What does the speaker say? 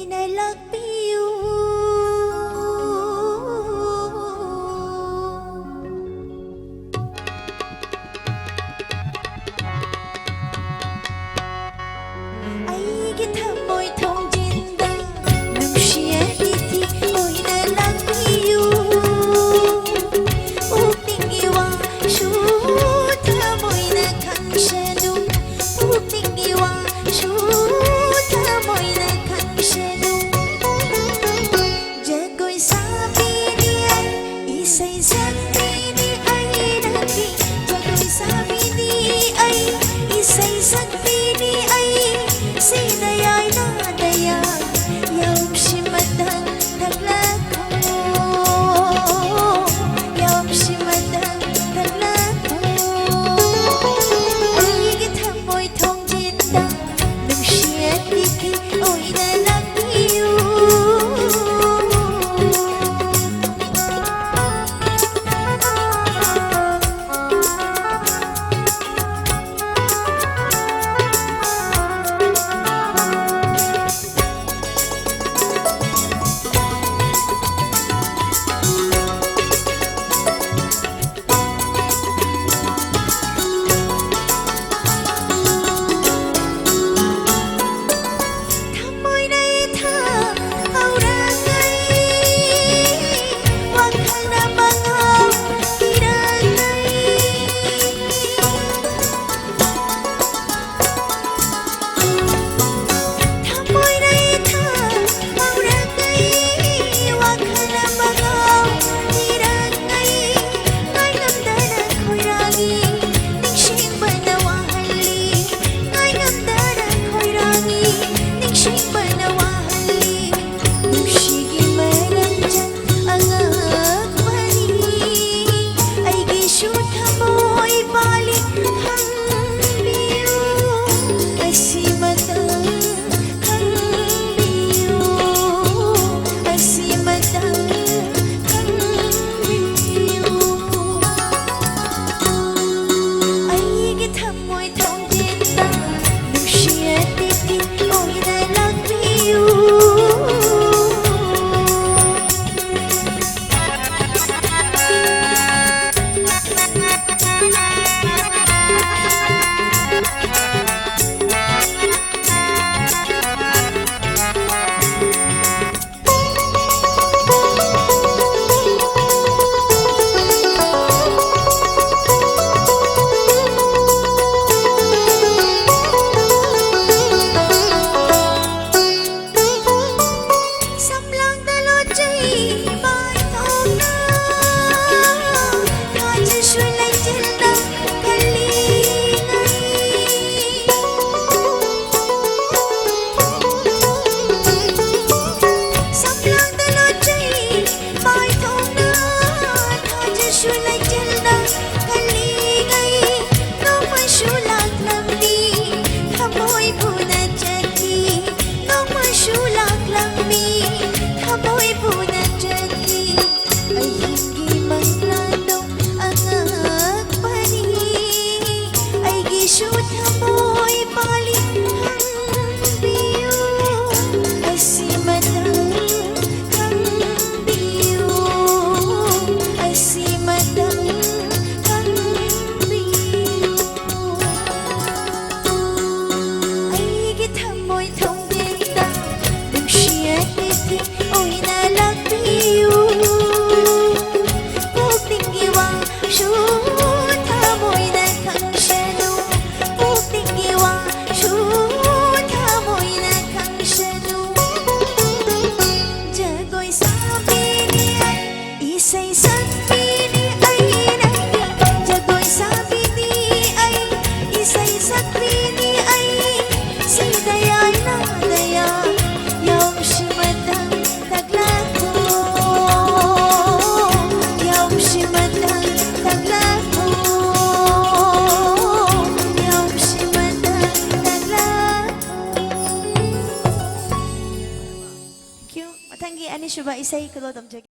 nalagpiyo. Ay githamoy thong jinda nungshiyati oy nalagpiyo. Uping iwa shoot hamoy na kangshanu. Uping iwa shoot hamoy na kangshanu. Jagoy sabi ni ay isay sabi ni ay nagi. Jagoy sabi ni ay isay sabi ni ay sinayay nadaya. Yaw shimadang taglako. Yaw shimadang taglako. Ay githamoy thong jinda nungshiyati oy nalagpiyo. Thamoy nay tha aurangay wakhal na mga hirangay. Thamoy nay tha aurangay wakhal na mga hirangay. Ngay ngamdanan ko'y rangi ningsing banawahali. Ngay ngamdanan ko'y rangi ningsing banawahali. Nungsigi marandyan ang agmani. Ay gishoot hamoy balik hang biyo. Ay simatang hang biyo. Ay simatang hang biyo. Ay githamoy thong jinda nungshiyati oy nalagpiyo. Samlang dalot jay bai thong na. Kaja shulay jinda kalingay. Samlang dalot jay bai thong na. Kaja shulay jinda kalingay. Nong masyulak lamni thamoy punat jati. Nong masyulak lamni thamoy punat jati. Ay hindi man plano ang agpani. Ay gishoot hamoy balik hang biyo. Ay simatang hang biyo. Ay simatang hang biyo. Ay githamoy thong jinda nungshiyati oy nalagpiyo. Uping iwa shoot hamoy na kangshanu. Uping iwa shoot hamoy na kangshanu. Jagoy sabi ni ay isay sabi ni ay nagi. Jagoy sabi ni ay isay sabi ni ay sinayay nadaya. Yaw shimadang taglako. Yaw shimadang taglako. Yaw shimadang taglako. Thank you. Matanggi ani siya ba isay kulodom